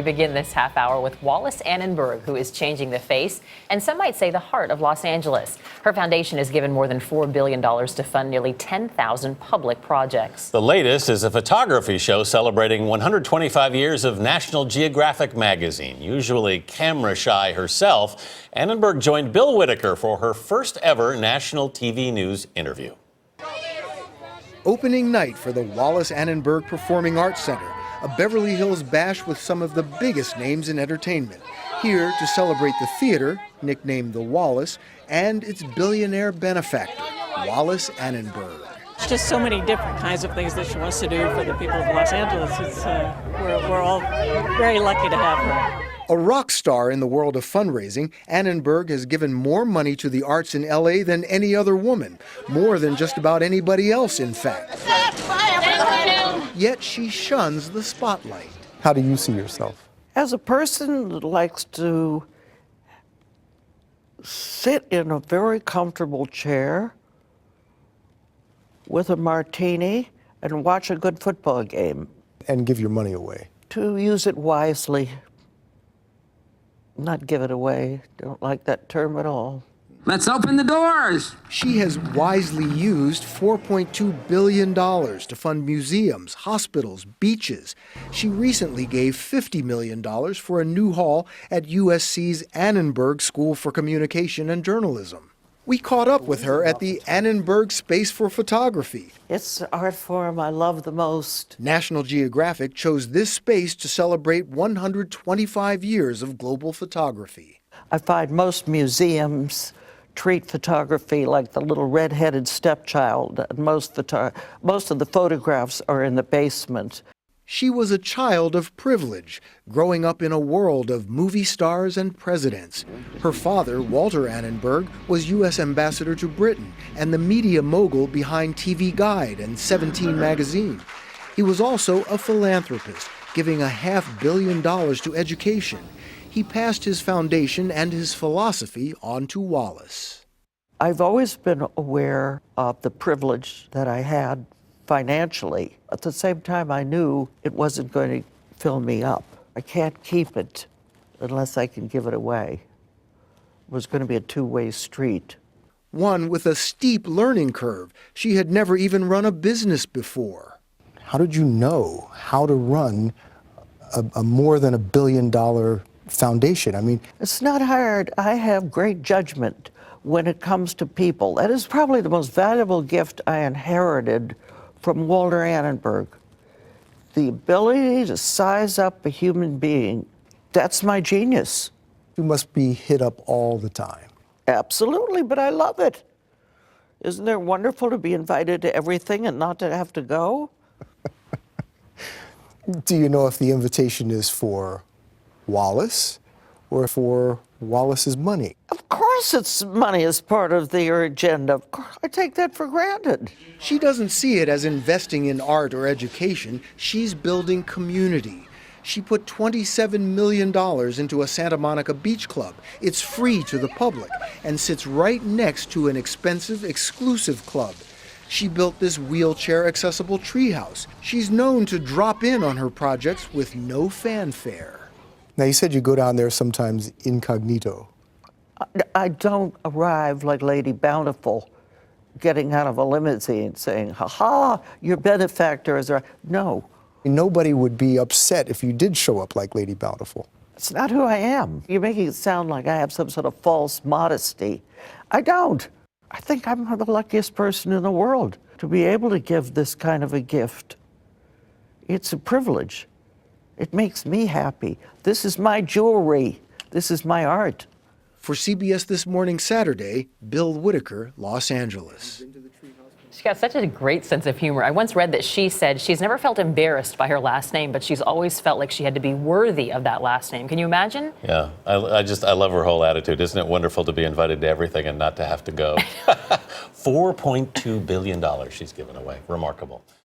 We begin this half hour with Wallis Annenberg, who is changing the face and some might say the heart of Los Angeles. Her foundation has given more than $4 billion to fund nearly 10,000 public projects. The latest is a photography show celebrating 125 years of National Geographic magazine. Usually camera shy herself, Annenberg joined Bill Whitaker for her first ever national TV news interview. Opening night for the Wallis Annenberg Performing Arts Center, a Beverly Hills bash with some of the biggest names in entertainment. Here to celebrate the theater, nicknamed the Wallis, and its billionaire benefactor, Wallis Annenberg. Just so many different kinds of things that she wants to do for the people of Los Angeles. We're all very lucky to have her. A rock star in the world of fundraising, Annenberg has given more money to the arts in L.A. than any other woman, more than just about anybody else, in fact. Yet she shuns the spotlight. How do you see yourself? As a person that likes to sit in a very comfortable chair with a martini and watch a good football game. And give your money away. To use it wisely. Not give it away. Don't like that term at all. Let's open the doors. She has wisely used $4.2 billion to fund museums, hospitals, beaches. She recently gave $50 million for a new hall at USC's Annenberg School for Communication and Journalism. We caught up with her at the Annenberg Space for Photography. It's the art form I love the most. National Geographic chose this space to celebrate 125 years of global photography. I find most museums treat photography like the little red-headed stepchild. Most of the photographs are in the basement. She was a child of privilege, growing up in a world of movie stars and presidents. Her father, Walter Annenberg, was U.S. ambassador to Britain and the media mogul behind TV Guide and 17 magazine. He was also a philanthropist, giving $500 million to education. He passed his foundation and his philosophy on to Wallis. I've always been aware of the privilege that I had financially. At the same time, I knew it wasn't going to fill me up. I can't keep it unless I can give it away. It was going to be a two-way street. One with a steep learning curve. She had never even run a business before. How did you know how to run a more than $1 billion foundation? I mean, it's not hard. I have great judgment when it comes to people. That is probably the most valuable gift I inherited from Walter Annenberg. The ability to size up a human being. That's my genius. you must be hit up all the time. Absolutely, but I love it. Isn't it wonderful to be invited to everything and not to have to go? Do you know if the invitation is for Wallis or for Wallis's money? Of course it's money as part of their agenda. Of course, I take that for granted. She doesn't see it as investing in art or education. She's building community. She put $27 million into a Santa Monica beach club. It's free to the public and sits right next to an expensive, exclusive club. She built this wheelchair-accessible treehouse. She's known to drop in on her projects with no fanfare. Now, you said you go down there sometimes incognito. I don't arrive like Lady Bountiful, getting out of a limousine saying, ha-ha, your benefactor is right. No. Nobody would be upset if you did show up like Lady Bountiful. It's not who I am. You're making it sound like I have some sort of false modesty. I don't. I think I'm the luckiest person in the world to be able to give this kind of a gift. It's a privilege. It makes me happy. This is my jewelry. This is my art. For CBS This Morning Saturday, Bill Whitaker, Los Angeles. She's got such a great sense of humor. I once read that she said she's never felt embarrassed by her last name, but she's always felt like she had to be worthy of that last name. Can you imagine? Yeah, I love her whole attitude. Isn't it wonderful to be invited to everything and not to have to go? $4.2 billion she's given away. Remarkable.